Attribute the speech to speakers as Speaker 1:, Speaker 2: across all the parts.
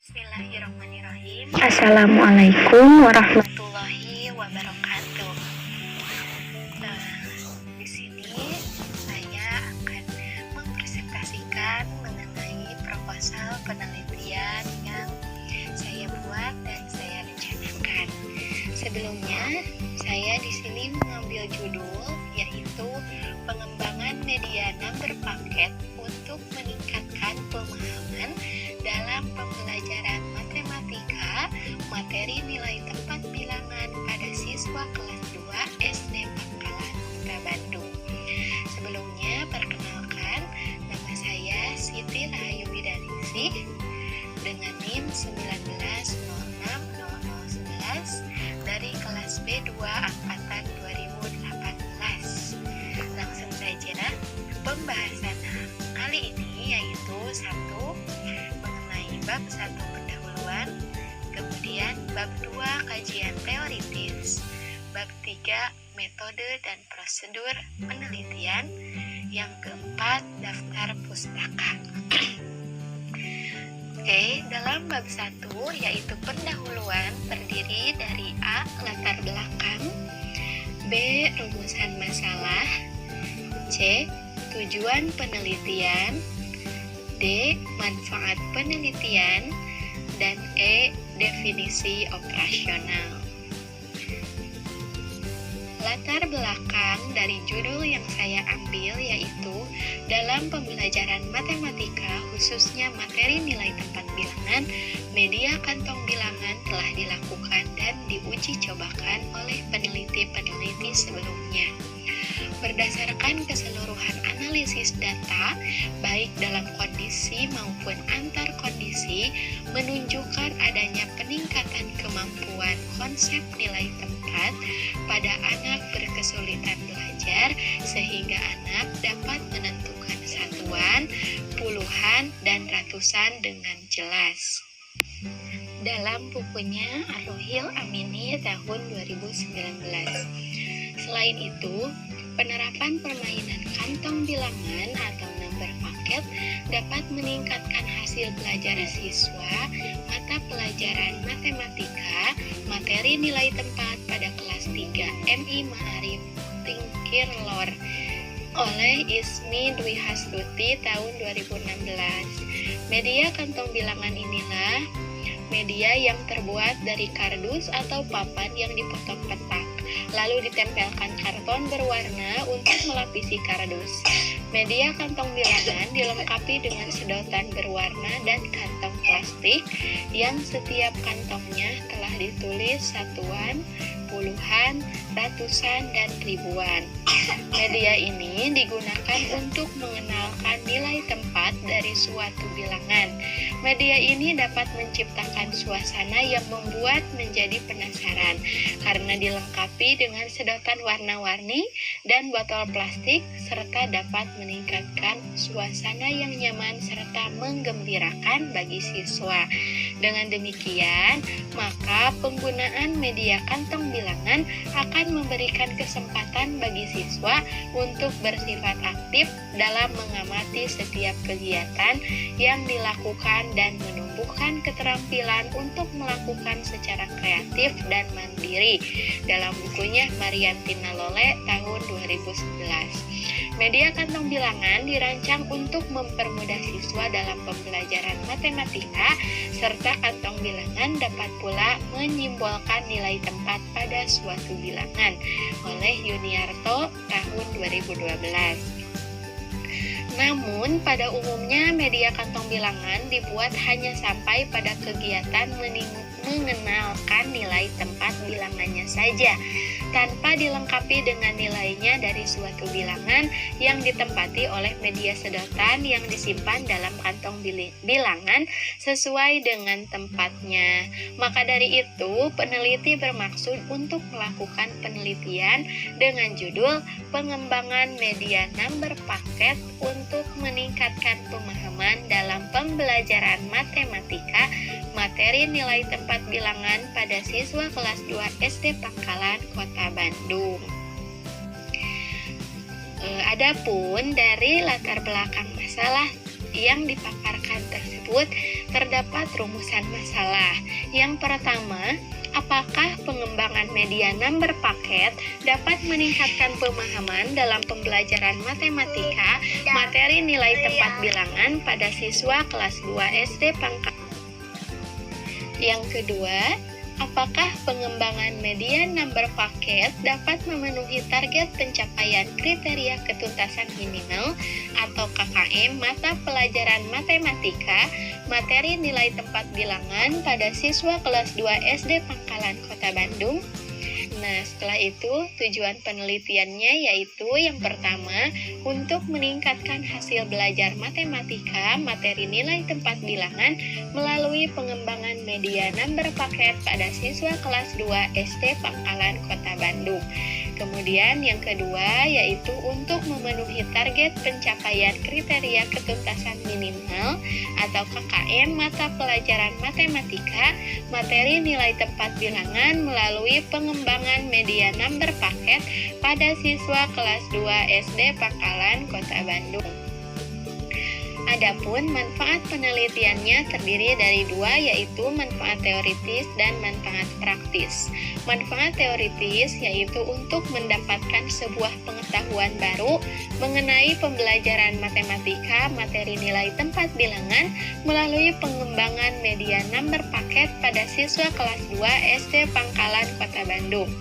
Speaker 1: Bismillahirrahmanirrahim.
Speaker 2: Assalamualaikum warahmatullahi
Speaker 1: Warahmatullahi wabarakatuh. Di sini saya akan mempresentasikan mengenai proposal penelitian yang saya buat dan saya rencanakan. Sebelumnya, saya di sini mengambil judul yaitu pengembangan media number paket untuk meningkatkan pemahaman dalam pembelajaran matematika materi nilai tempat bilangan pada siswa kelas 2 SD Pangkalan Kota Bandung. Sebelumnya, perkenalkan, nama saya Siti Rahayu Widaningsih dengan NIM 19060011 dari kelas B2 angkatan 2018. Langsung saja, pembahasan kali ini yaitu 1. Bab 1 pendahuluan, kemudian bab 2 kajian teoritis, bab 3 metode dan prosedur penelitian, yang keempat daftar pustaka. Oke, dalam bab 1 yaitu pendahuluan terdiri dari A. Latar belakang, B. Rumusan masalah, C. Tujuan penelitian, D. Manfaat penelitian, dan E. Definisi operasional. Latar belakang dari judul yang saya ambil yaitu dalam pembelajaran matematika khususnya materi nilai tempat bilangan, media kantong bilangan telah dilakukan dan diuji cobakan oleh peneliti-peneliti sebelumnya. Berdasarkan keseluruhan analisis data, baik dalam kondisi maupun antar kondisi, menunjukkan adanya peningkatan kemampuan konsep nilai tempat pada anak berkesulitan belajar, sehingga anak dapat menentukan satuan, puluhan, dan ratusan dengan jelas. Dalam bukunya Ar-Ruhil Amini tahun 2019. Selain itu, penerapan permainan kantong bilangan atau number paket dapat meningkatkan hasil belajar siswa mata pelajaran matematika materi nilai tempat pada kelas 3 MI Ma'arif Tingkir Lor oleh Ismi Dwi Hastuti tahun 2016. Media kantong bilangan inilah media yang terbuat dari kardus atau papan yang dipotong petak, lalu ditempelkan karton berwarna untuk melapisi kardus. Media kantong bilangan dilengkapi dengan sedotan berwarna dan kantong plastik yang setiap kantongnya telah ditulis satuan, puluhan, ratusan, dan ribuan. Media ini digunakan untuk mengenalkan nilai tempat dari suatu bilangan. Media ini dapat menciptakan suasana yang membuat menjadi penasaran karena dilengkapi dengan sedotan warna-warni dan botol plastik serta dapat meningkatkan suasana yang nyaman serta menggembirakan bagi siswa. Dengan demikian, maka penggunaan media kantong bilangan akan memberikan kesempatan bagi siswa untuk bersifat aktif dalam mengamati setiap kegiatan yang dilakukan dan menumbuhkan keterampilan untuk melakukan secara kreatif dan mandiri. Dalam bukunya Mariantina Lole tahun 2011. Media kantong bilangan dirancang untuk mempermudah siswa dalam pembelajaran matematika, serta kantong bilangan dapat pula menyimbolkan nilai tempat pada suatu bilangan oleh Yuniarto tahun 2012. Namun, pada umumnya media kantong bilangan dibuat hanya sampai pada kegiatan mengenalkan nilai tempat bilangannya saja, tanpa dilengkapi dengan nilainya dari suatu bilangan yang ditempati oleh media sedotan yang disimpan dalam kantong bilangan sesuai dengan tempatnya. Maka dari itu, peneliti bermaksud untuk melakukan penelitian dengan judul pengembangan media number paket untuk meningkatkan pemahaman dalam pembelajaran matematika materi nilai tempat bilangan pada siswa kelas 2 SD Pangkalan Kota Bandung. Adapun dari latar belakang masalah yang dipaparkan tersebut terdapat rumusan masalah. Yang pertama, apakah pengembangan media number paket dapat meningkatkan pemahaman dalam pembelajaran matematika materi nilai tempat bilangan pada siswa kelas 2 SD pangkat? Yang kedua, apakah pengembangan media number paket dapat memenuhi target pencapaian kriteria ketuntasan minimal atau KKM mata pelajaran matematika materi nilai tempat bilangan pada siswa kelas 2 SD Pangkalan Kota Bandung? Nah, setelah itu tujuan penelitiannya yaitu yang pertama, untuk meningkatkan hasil belajar matematika materi nilai tempat bilangan melalui pengembangan media number paket pada siswa kelas 2 SD Pangkalan Kota Bandung. Kemudian yang kedua yaitu untuk memenuhi target pencapaian kriteria ketuntasan minimal atau KKM mata pelajaran matematika materi nilai tempat bilangan melalui pengembangan media number paket pada siswa kelas 2 SD Pangkalan Kota Bandung. Adapun manfaat penelitiannya terdiri dari dua, yaitu manfaat teoritis dan manfaat praktis. Manfaat teoritis yaitu untuk mendapatkan sebuah pengetahuan baru mengenai pembelajaran matematika materi nilai tempat bilangan melalui pengembangan media number paket pada siswa kelas 2 SD Pangkalan Kota Bandung.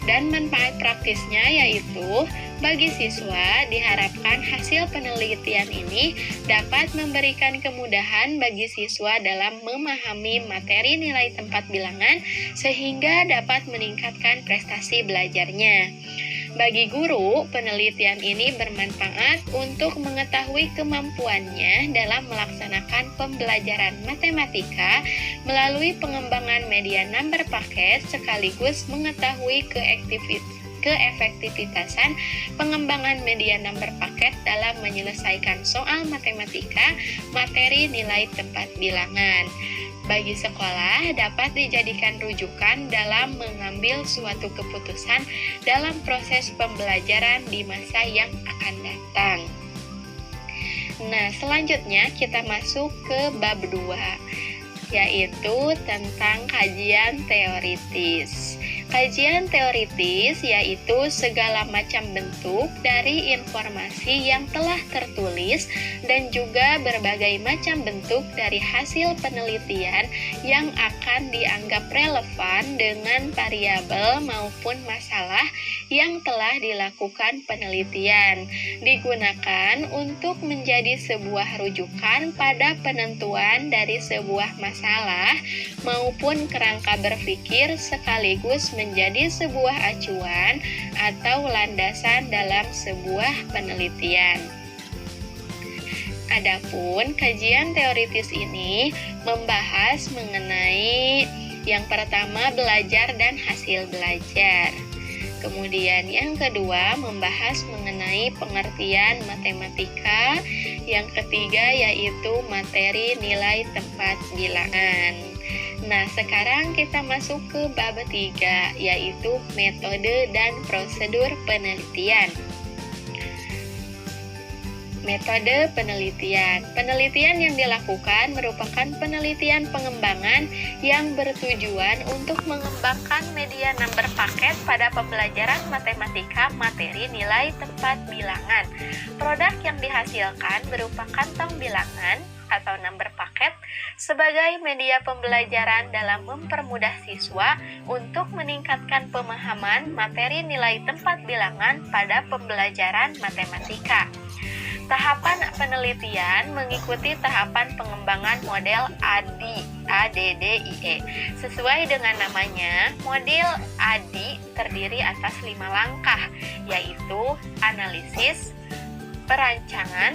Speaker 1: Dan manfaat praktisnya yaitu bagi siswa diharapkan hasil penelitian ini dapat memberikan kemudahan bagi siswa dalam memahami materi nilai tempat bilangan sehingga dapat meningkatkan prestasi belajarnya. Bagi guru, penelitian ini bermanfaat untuk mengetahui kemampuannya dalam melaksanakan pembelajaran matematika melalui pengembangan media number paket sekaligus mengetahui keefektivitasan pengembangan media number paket dalam menyelesaikan soal matematika materi nilai tempat bilangan. Bagi sekolah dapat dijadikan rujukan dalam mengambil suatu keputusan dalam proses pembelajaran di masa yang akan datang. Nah, selanjutnya kita masuk ke bab 2, yaitu tentang kajian teoritis. Kajian teoritis yaitu segala macam bentuk dari informasi yang telah tertulis dan juga berbagai macam bentuk dari hasil penelitian yang akan dianggap relevan dengan variabel maupun masalah yang telah dilakukan penelitian. Digunakan untuk menjadi sebuah rujukan pada penentuan dari sebuah masalah maupun kerangka berpikir sekaligus menjadi sebuah acuan atau landasan dalam sebuah penelitian. Adapun kajian teoritis ini membahas mengenai yang pertama belajar dan hasil belajar. Kemudian yang kedua membahas mengenai pengertian matematika. Yang ketiga yaitu materi nilai tempat bilangan. Nah, sekarang kita masuk ke bab 3, yaitu metode dan prosedur penelitian. Metode penelitian. Penelitian yang dilakukan merupakan penelitian pengembangan yang bertujuan untuk mengembangkan media number paket pada pembelajaran matematika materi nilai tempat bilangan. Produk yang dihasilkan berupa kantong bilangan atau number paket sebagai media pembelajaran dalam mempermudah siswa untuk meningkatkan pemahaman materi nilai tempat bilangan pada pembelajaran matematika. Tahapan penelitian mengikuti tahapan pengembangan model ADDIE. Sesuai dengan namanya, model ADI terdiri atas 5 langkah, yaitu analisis, perancangan,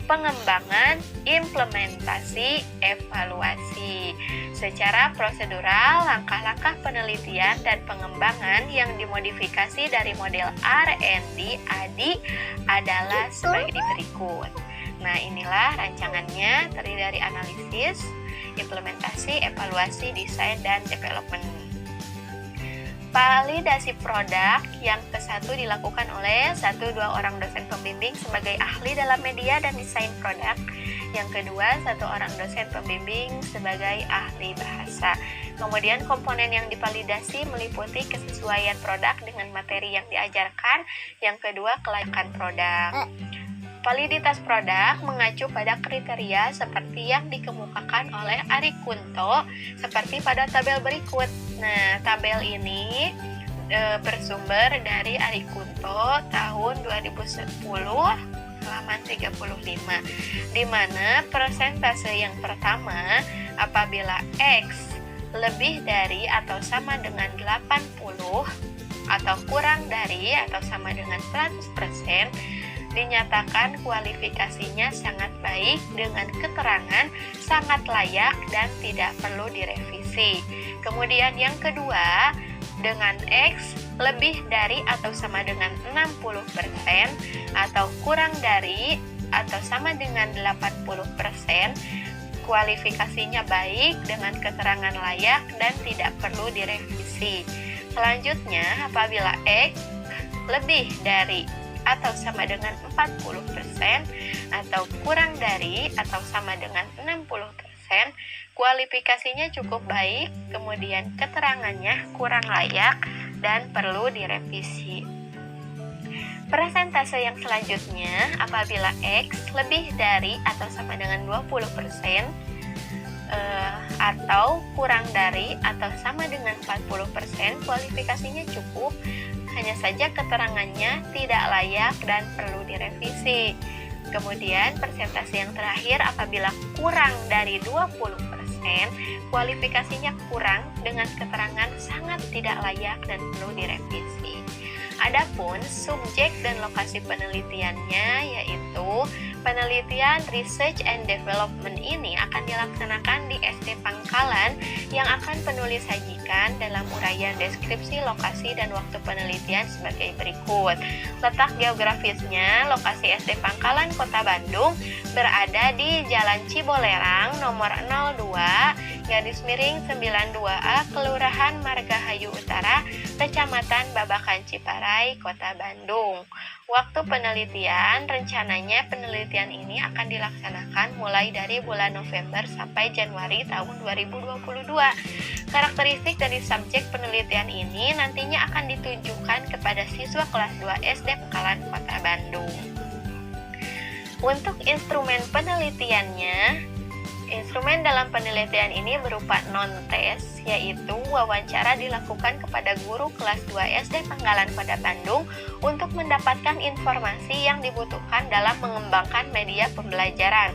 Speaker 1: pengembangan, implementasi, evaluasi. Secara prosedural, langkah-langkah penelitian dan pengembangan yang dimodifikasi dari model R&D ADI adalah sebagai berikut. Nah, inilah rancangannya, terdiri dari analisis, implementasi, evaluasi, desain, dan development. Validasi produk yang ke-1 dilakukan oleh 1-2 orang dosen pembimbing sebagai ahli dalam media dan desain produk. Yang kedua, 1 orang dosen pembimbing sebagai ahli bahasa. Kemudian komponen yang divalidasi meliputi kesesuaian produk dengan materi yang diajarkan. Yang kedua, kelayakan produk. Validitas produk mengacu pada kriteria seperti yang dikemukakan oleh Ari Kunto seperti pada tabel berikut. Nah, tabel ini bersumber dari Ari Kunto tahun 2010 halaman 35, di mana persentase yang pertama apabila X lebih dari atau sama dengan 80 atau kurang dari atau sama dengan 100%, dinyatakan kualifikasinya sangat baik dengan keterangan sangat layak dan tidak perlu direvisi. Kemudian yang kedua, dengan X lebih dari atau sama dengan 60% atau kurang dari atau sama dengan 80%, kualifikasinya baik dengan keterangan layak dan tidak perlu direvisi. Selanjutnya, apabila X lebih dari atau sama dengan 40% atau kurang dari atau sama dengan 60%, kualifikasinya cukup baik, kemudian keterangannya kurang layak dan perlu direvisi. Persentase yang selanjutnya, apabila X lebih dari atau sama dengan 20% atau kurang dari atau sama dengan 40%, kualifikasinya cukup, hanya saja keterangannya tidak layak dan perlu direvisi. Kemudian persentase yang terakhir, apabila kurang dari 20%, kualifikasinya kurang dengan keterangan sangat tidak layak dan perlu direvisi. Adapun subjek dan lokasi penelitiannya, yaitu penelitian Research and Development ini akan dilaksanakan di SD Pangkalan yang akan penulis sajikan dalam uraian deskripsi lokasi dan waktu penelitian sebagai berikut. Letak geografisnya, lokasi SD Pangkalan Kota Bandung berada di Jalan Cibolerang nomor 02/92A Kelurahan Margahayu Utara, Kecamatan Babakan Ciparai, Kota Bandung. Waktu penelitian, rencananya penelitian ini akan dilaksanakan mulai dari bulan November sampai Januari tahun 2022. Karakteristik dari subjek penelitian ini nantinya akan ditunjukkan kepada siswa kelas 2 SD Pangkalan Kota Bandung. Untuk instrumen penelitiannya, instrumen dalam penelitian ini berupa non-tes, yaitu wawancara dilakukan kepada guru kelas 2 SD Pangkalan Kota Bandung untuk mendapatkan informasi yang dibutuhkan dalam mengembangkan media pembelajaran.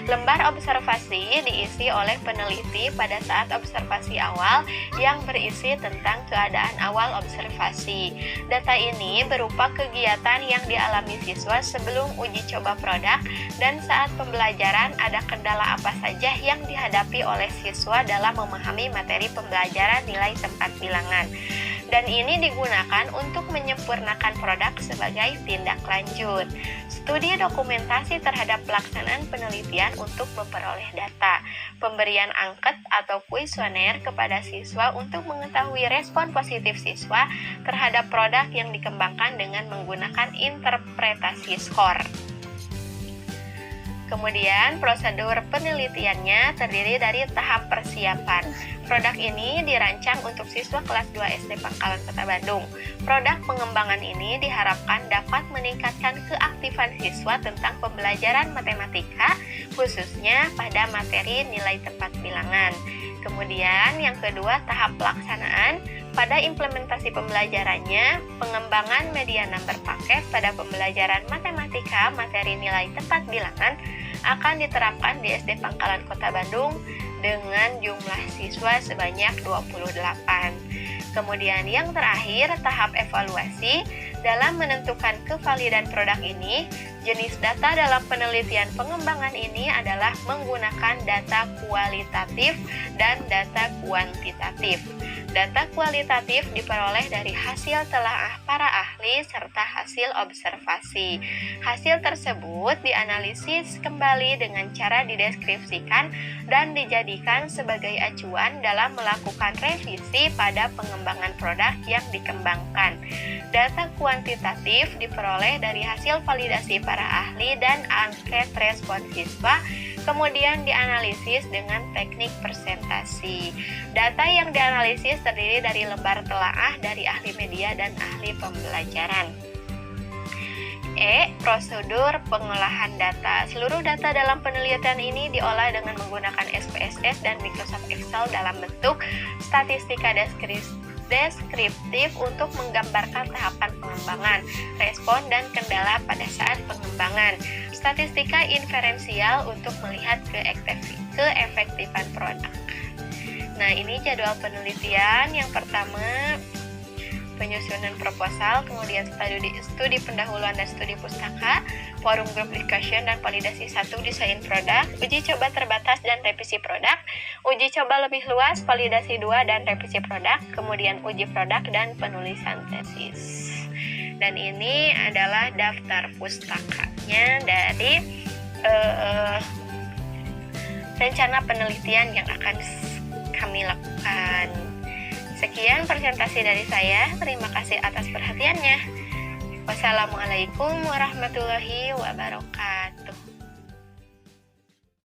Speaker 1: Lembar observasi diisi oleh peneliti pada saat observasi awal yang berisi tentang keadaan awal observasi. Data ini berupa kegiatan yang dialami siswa sebelum uji coba produk dan saat pembelajaran ada kendala apa saja yang dihadapi oleh siswa dalam memahami materi pembelajaran nilai tempat bilangan. Dan ini digunakan untuk menyempurnakan produk sebagai tindak lanjut. Studi dokumentasi terhadap pelaksanaan penelitian untuk memperoleh data. Pemberian angket atau kuesioner kepada siswa untuk mengetahui respon positif siswa terhadap produk yang dikembangkan dengan menggunakan interpretasi skor. Kemudian prosedur penelitiannya terdiri dari tahap persiapan. Produk ini dirancang untuk siswa kelas 2 SD Pangkalan Kota Bandung. Produk pengembangan ini diharapkan dapat meningkatkan keaktifan siswa tentang pembelajaran matematika, khususnya pada materi nilai tempat bilangan. Kemudian yang kedua, tahap pelaksanaan. Pada implementasi pembelajarannya, pengembangan media number paket pada pembelajaran matematika materi nilai tempat bilangan akan diterapkan di SD Pangkalan Kota Bandung dengan jumlah siswa sebanyak 28. Kemudian yang terakhir, tahap evaluasi. Dalam menentukan kevalidan produk ini, jenis data dalam penelitian pengembangan ini adalah menggunakan data kualitatif dan data kuantitatif. Data kualitatif diperoleh dari hasil telaah para ahli serta hasil observasi. Hasil tersebut dianalisis kembali dengan cara dideskripsikan dan dijadikan sebagai acuan dalam melakukan revisi pada pengembangan produk yang dikembangkan. Data kuantitatif diperoleh dari hasil validasi para ahli dan angket respon siswa. Kemudian dianalisis dengan teknik presentasi. Data yang dianalisis terdiri dari lembar telaah dari ahli media dan ahli pembelajaran. Prosedur pengolahan data. Seluruh data dalam penelitian ini diolah dengan menggunakan SPSS dan Microsoft Excel dalam bentuk statistika deskriptif untuk menggambarkan tahapan pengembangan, respon, dan kendala pada saat pengembangan. Statistika inferensial untuk melihat keefektifan produk. Nah, ini jadwal penelitian. Yang pertama, penyusunan proposal, kemudian studi pendahuluan dan studi pustaka, forum group discussion dan validasi 1 desain produk, uji coba terbatas dan revisi produk, uji coba lebih luas, validasi 2 dan revisi produk, kemudian uji produk dan penulisan tesis. Dan ini adalah daftar pustakanya dari rencana penelitian yang akan kami lakukan. Sekian presentasi dari saya. Terima kasih atas perhatiannya. Wassalamualaikum warahmatullahi wabarakatuh.